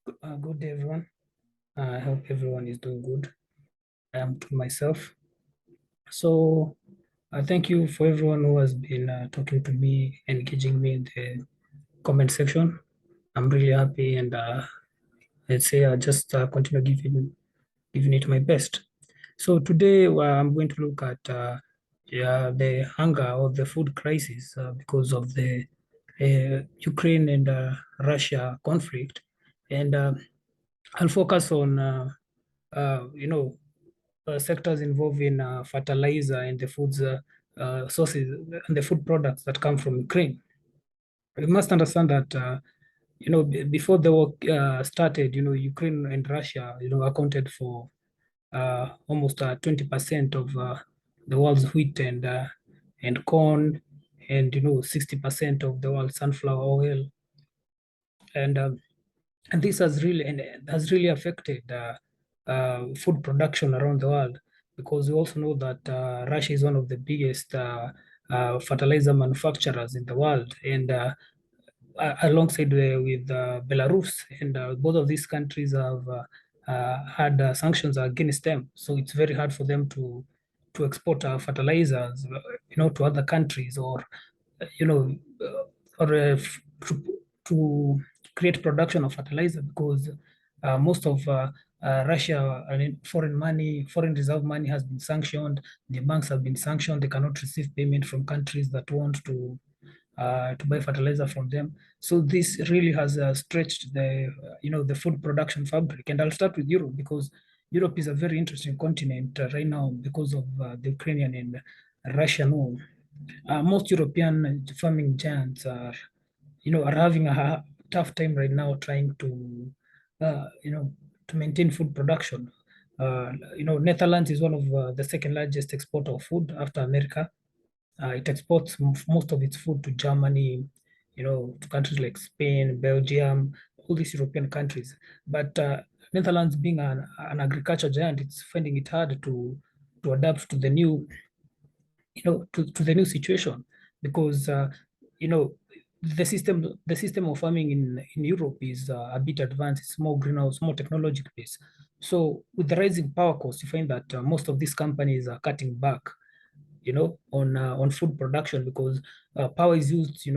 Good day, everyone. I hope everyone is doing good. I am to myself. So, thank you for everyone who has been talking to me, engaging me in the comment section. I'm really happy, and let's say I just continue giving it my best. So today I'm going to look at the hunger or the food crisis because of the Ukraine and Russia conflict, and I'll focus on sectors involving fertilizer and the foods sources and the food products that come from Ukraine. We must understand that before the war started, Ukraine and Russia, accounted for almost 20% of the world's wheat and corn, and 60% of the world's sunflower oil, and and this has really affected food production around the world, because we also know that Russia is one of the biggest fertilizer manufacturers in the world, and alongside with Belarus, and both of these countries have had sanctions against them. So it's very hard for them to export fertilizers, to other countries, or you know, or to create production of fertilizer, because most of Russia, foreign money, foreign reserve money has been sanctioned. The banks have been sanctioned. They cannot receive payment from countries that want to buy fertilizer from them. So this really has stretched the food production fabric. And I'll start with Europe, because Europe is a very interesting continent right now because of the Ukrainian and Russian war. Most European farming giants are having a tough time right now trying uh, you know, to maintain food production. Netherlands is one of the second largest exporter of food after America. It exports most of its food to Germany, to countries like Spain, Belgium, all these European countries. But Netherlands, being an agriculture giant, it's finding it hard to adapt to the new, to the new situation, because you know the system of farming in Europe is a bit advanced. It's more greenhouse, more technology based. So with the rising power costs, you find that most of these companies are cutting back, on food production, because power is used,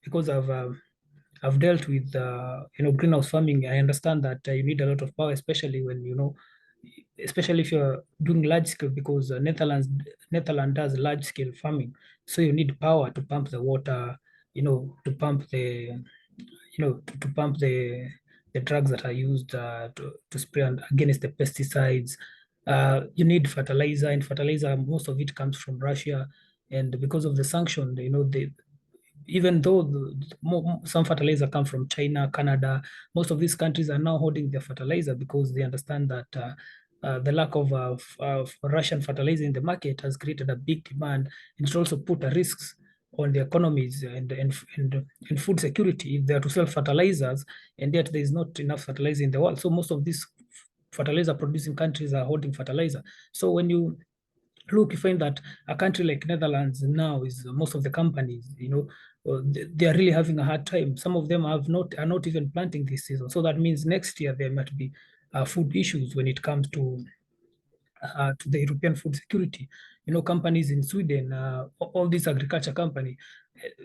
because I've dealt with greenhouse farming. I understand that you need a lot of power, especially when especially if you're doing large scale, because Netherlands does large scale farming, so you need power to pump the water, to pump to pump the drugs that are used to spray against the pesticides. You need fertilizer, and fertilizer, most of it comes from Russia. And because of the sanction, even though some fertilizer come from China, Canada, most of these countries are now holding their fertilizer, because they understand that the lack of Russian fertilizer in the market has created a big demand, and it also put a risks on the economies and food security if they are to sell fertilizers, and yet there is not enough fertilizer in the world. So most of these fertilizer producing countries are holding fertilizer. So when you look, you find that a country like Netherlands now is most of the companies, they are really having a hard time. Some of them are not even planting this season. So that means next year there might be food issues when it comes to the European food security. Companies in Sweden, all these agriculture company,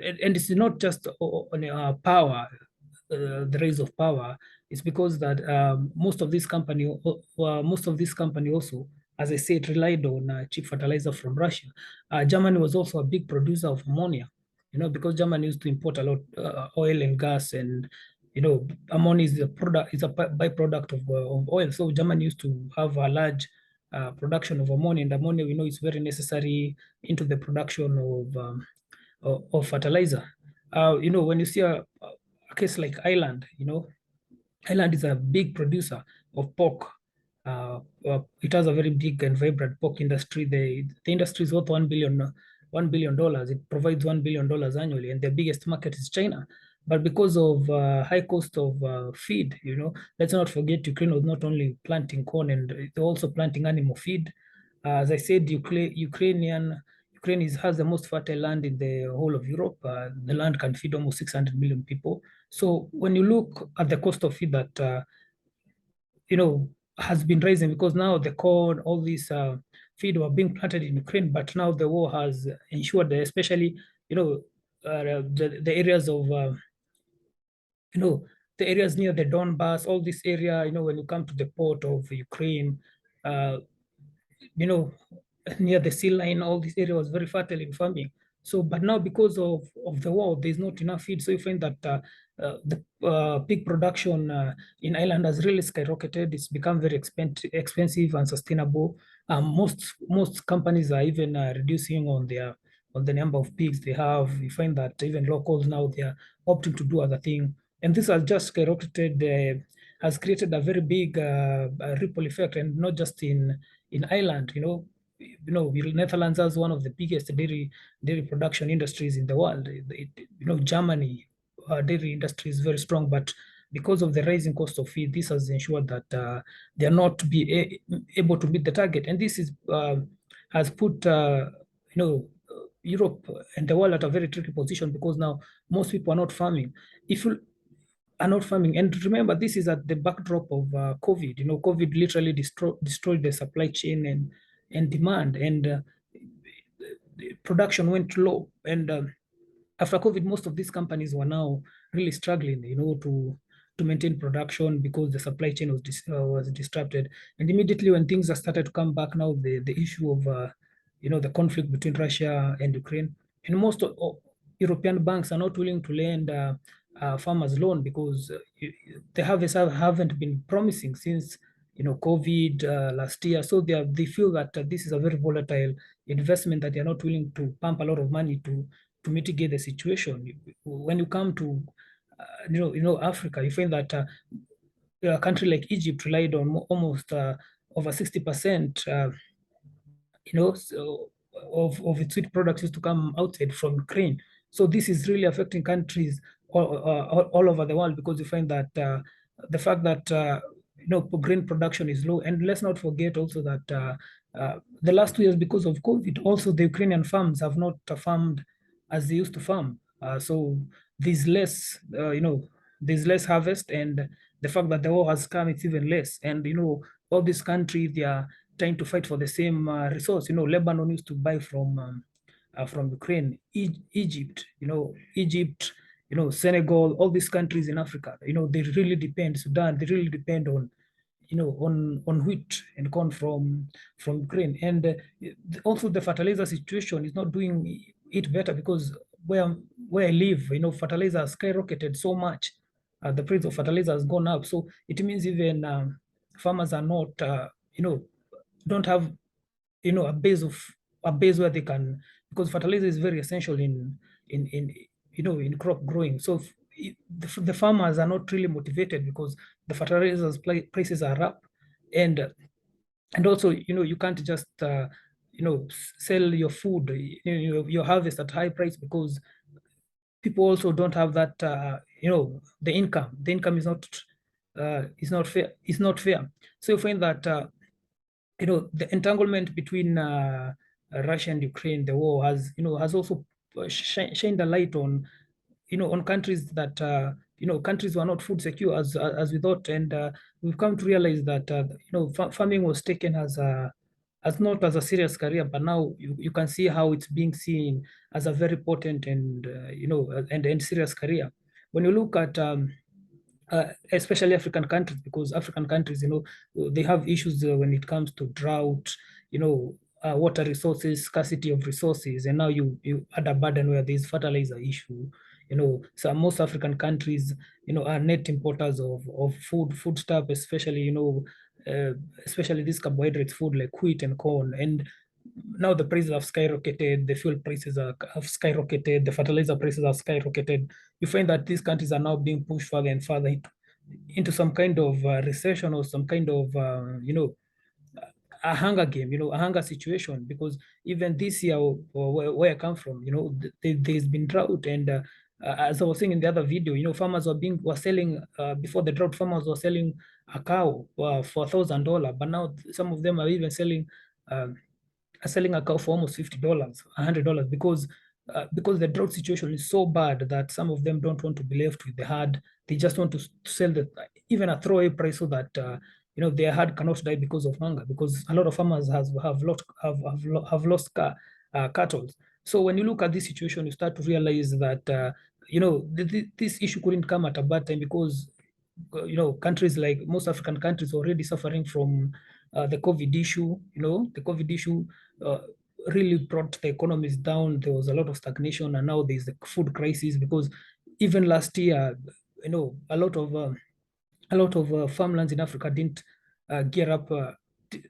and it's not just on power, the rise of power. It's because that most of these company also, as I said, relied on cheap fertilizer from Russia. Germany was also a big producer of ammonia, because Germany used to import a lot oil and gas, and ammonia is a product, is a byproduct of oil. So Germany used to have a large production of ammonia, and ammonia, we know, is very necessary into the production of fertilizer. When you see a case like Ireland, Ireland is a big producer of pork. It has a very big and vibrant pork industry. The industry is worth $1 billion. It provides $1 billion annually, and the biggest market is China. But because of high cost of feed, let's not forget Ukraine was not only planting corn, and they're also planting animal feed. As I said, Ukraine has the most fertile land in the whole of Europe. The land can feed almost 600 million people. So when you look at the cost of feed that has been rising because now the corn, all these feed were being planted in Ukraine, but now the war has ensured that especially, the areas of, the areas near the Donbass, all this area, when you come to the port of Ukraine, uh, you know, near the sea line, all this area was very fertile in farming. So, but now because of the war, there's not enough feed. So you find that the pig production in Ireland has really skyrocketed. It's become very expensive and sustainable. Most companies are even reducing on the number of pigs they have. You find that even locals now they are opting to do other things, and this has just skyrocketed. Has created a very big ripple effect, and not just in Ireland. Netherlands has one of the biggest dairy production industries in the world. Germany dairy industry is very strong, but because of the rising cost of feed, this has ensured that they are not able to meet the target, and this is has put Europe and the world at a very tricky position because now most people are not farming. If you are not farming, and remember, this is at the backdrop of COVID. COVID literally destroyed the supply chain and demand, and production went low. And after COVID, most of these companies were now really struggling, to maintain production because the supply chain was disrupted. And immediately when things have started to come back now, the issue of the conflict between Russia and Ukraine, and most of European banks are not willing to lend farmers loan because the harvests haven't been promising since COVID last year. So they feel that this is a very volatile investment that they are not willing to pump a lot of money to mitigate the situation. When you come to Africa, you find that a country like Egypt relied on almost over 60%, of its wheat products used to come outside from Ukraine. So this is really affecting countries all over the world because you find that the fact that grain production is low, and let's not forget also that the last 2 years because of COVID, also the Ukrainian farms have not farmed as they used to farm. So there's less, there's less harvest, and the fact that the war has come, it's even less. And all these countries, they are trying to fight for the same resource. Lebanon used to buy from Ukraine, Egypt, Senegal, all these countries in Africa. They really depend. Sudan, they really depend on wheat and corn from Ukraine. And also the fertilizer situation is not doing it better because where I live, fertilizer has skyrocketed so much. The price of fertilizer has gone up. So it means even farmers are not, don't have, a base where they can, because fertilizer is very essential in crop growing. So the farmers are not really motivated because the fertilizers prices are up, and also you can't just sell your food, your harvest at high price because people also don't have that the income is not fair. So you find that the entanglement between Russia and Ukraine, the war has also shined a light on on countries that countries were not food secure as we thought, and we've come to realize that farming was taken as not as a serious career, but now you can see how it's being seen as a very potent and and serious career. When you look at especially African countries, because African countries, they have issues when it comes to drought, water resources, scarcity of resources, and now you add a burden where there's fertilizer issue. So most African countries, are net importers of food stuff, especially especially these carbohydrates food like wheat and corn. And now the prices have skyrocketed, the fuel prices have skyrocketed, the fertilizer prices have skyrocketed. You find that these countries are now being pushed further and further into some kind of recession or some kind of, a hunger game, a hunger situation, because even this year, where I come from, there's been drought. And as I was saying in the other video, farmers were selling, before the drought, farmers were selling a cow for $1,000, but now some of them are even selling a cow for almost $50, $100, because the drought situation is so bad that some of them don't want to be left with the herd. They just want to sell even a throwaway price so that their herd cannot die because of hunger, because a lot of farmers have lost cattle. So when you look at this situation, you start to realize that this issue couldn't come at a bad time, because countries like most African countries already suffering from the COVID issue. The COVID issue really brought the economies down. There was a lot of stagnation, and now there's the food crisis, because even last year, a lot of farmlands in Africa didn't gear up.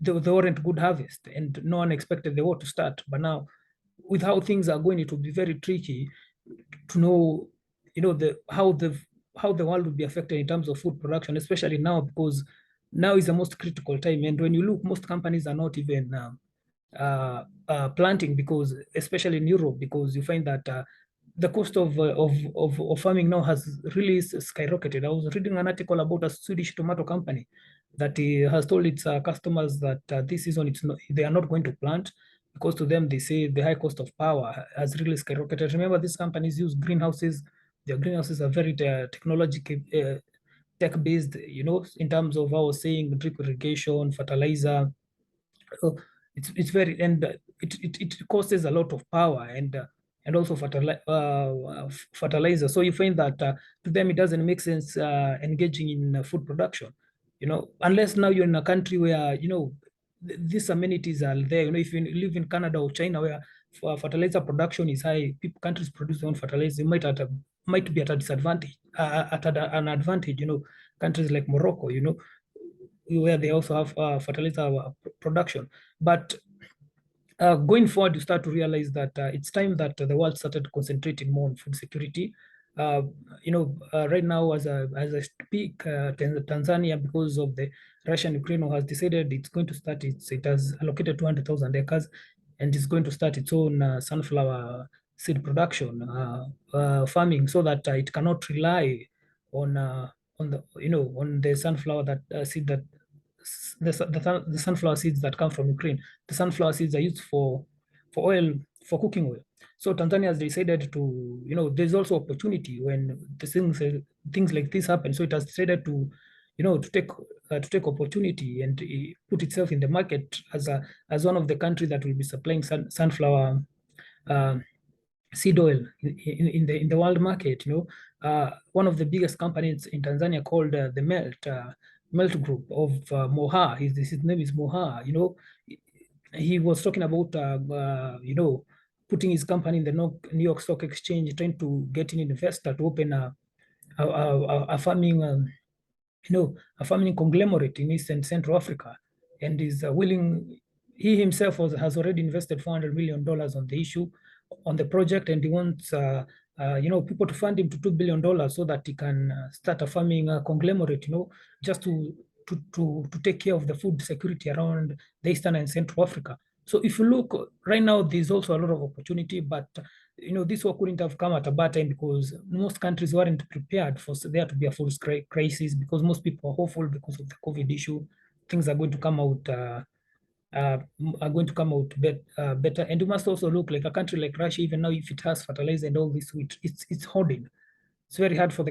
They weren't good harvest, and no one expected the war to start. But now, with how things are going, it will be very tricky to know, how the world will be affected in terms of food production, especially now, because now is the most critical time. And when you look, most companies are not even planting, because especially in Europe, because you find that the cost of farming now has really skyrocketed. I was reading an article about a Swedish tomato company that has told its customers that this season they are not going to plant, because to them they say the high cost of power has really skyrocketed. Remember, these companies use greenhouses. Their greenhouses are very technological, tech-based, in terms of, I was saying, drip irrigation, fertilizer. It's very, and it causes a lot of power, and also fertilizer. So you find that to them it doesn't make sense engaging in food production, unless now you're in a country where these amenities are there. If you live in Canada or China, where fertilizer production is high, countries produce their own fertilizer, you might be at a disadvantage, an advantage. Countries like Morocco, where they also have fertilizer production. But going forward, you start to realize that it's time that the world started concentrating more on food security. Right now, as I speak, Tanzania, because of the Russian-Ukraine war, has decided it's going to start. It has allocated 200,000 acres, and it's going to start its own sunflower seed production, farming, so that it cannot rely on the sunflower seed that the sunflower seeds that come from Ukraine. The sunflower seeds are used for oil, for cooking oil. So Tanzania has decided to, there's also opportunity when the things like this happen. So it has decided to, to take opportunity and put itself in the market as one of the countries that will be supplying sunflower seed oil in the world market. One of the biggest companies in Tanzania, called the Melt Group of Moha. His name is Moha. He was talking about putting his company in the New York Stock Exchange, trying to get an investor to open a farming a farming conglomerate in East and Central Africa, and is willing. He himself has already invested $400 million on the issue, on the project, and he wants people to fund him to $2 billion, so that he can start a farming conglomerate, just to take care of the food security around the Eastern and Central Africa. So if you look right now, there's also a lot of opportunity, but this war couldn't have come at a bad time, because most countries weren't prepared for there to be a full crisis, because most people are hopeful because of the COVID issue. Things are going to come out better. And you must also look, like a country like Russia, even now, if it has fertilizer and all this, it's hoarding. It's very hard for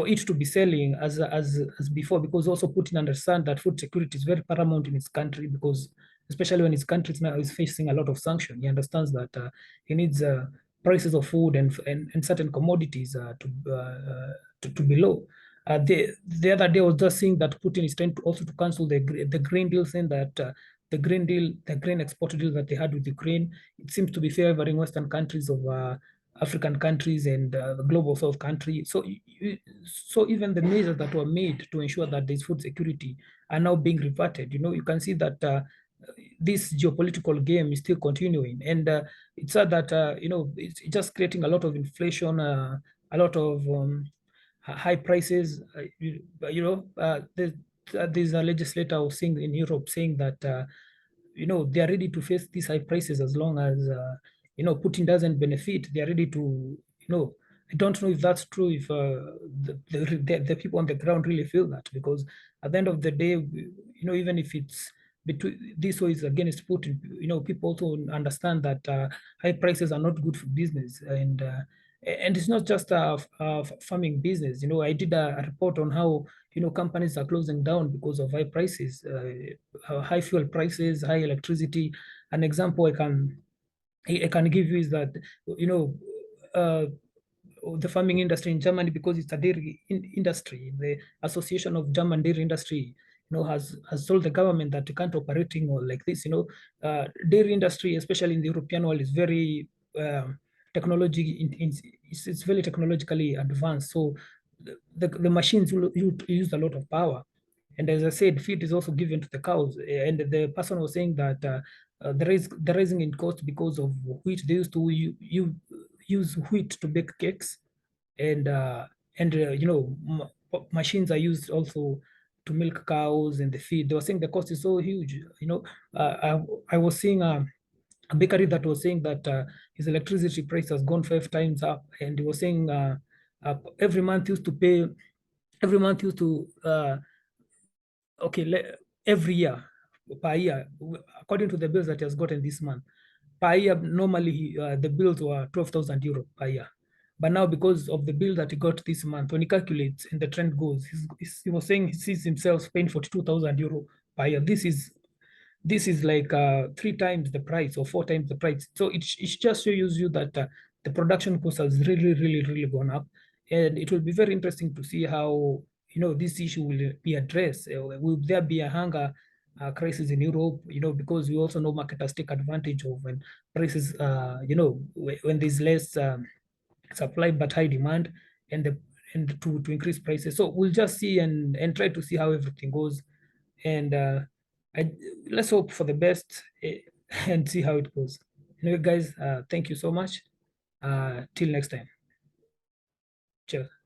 it to be selling as before, because also Putin understands that food security is very paramount in his country, because especially when his country now is facing a lot of sanctions, he understands that he needs prices of food and certain commodities to be low. The other day, I was just seeing that Putin is trying to also to cancel the grain deal, saying that the grain export deal that they had with Ukraine, it seems to be favoring Western countries of African countries and the global South country. So even the measures that were made to ensure that there's food security are now being reverted. You can see that this geopolitical game is still continuing, and it's sad that it's just creating a lot of inflation, a lot of high prices. There's a legislator I was seeing in Europe saying that they are ready to face these high prices, as long as Putin doesn't benefit. They are ready to, I don't know if that's true, if the people on the ground really feel that, because at the end of the day, even if it's between this war is against Putin, people also understand that high prices are not good for business, and it's not just a farming business. I did a report on how companies are closing down because of high prices, high fuel prices, high electricity. An example I can give you is that, uh, the farming industry in Germany, because it's a dairy industry. The Association of German Dairy Industry, has told the government that you can't operating or like this. Dairy industry, especially in the European world, is very technology. It's very technologically advanced. So the machines use a lot of power. And as I said, feed is also given to the cows. And the person was saying that the rising in cost because of wheat. They used to use wheat to bake cakes, and machines are used also to milk cows and the feed. They were saying the cost is so huge. I was seeing a bakery that was saying that his electricity price has gone 5 times up, and he was saying every month used to pay every month used to okay every year per year, according to the bills that he has gotten this month. Per year, normally the bills were 12,000 euro per year. But now, because of the bill that he got this month, when he calculates and the trend goes, he was saying he sees himself paying 42,000 euro per year. This is like 3 times the price or 4 times the price. So it just shows you that the production cost has really, really, really gone up. And it will be very interesting to see how this issue will be addressed. Will there be a hunger crisis in Europe? Because we also know marketers take advantage of when prices, when there's less supply but high demand, and to increase prices. So we'll just see and try to see how everything goes. And I, let's hope for the best, and see how it goes. Anyway, guys, thank you so much. Till next time. Cheers.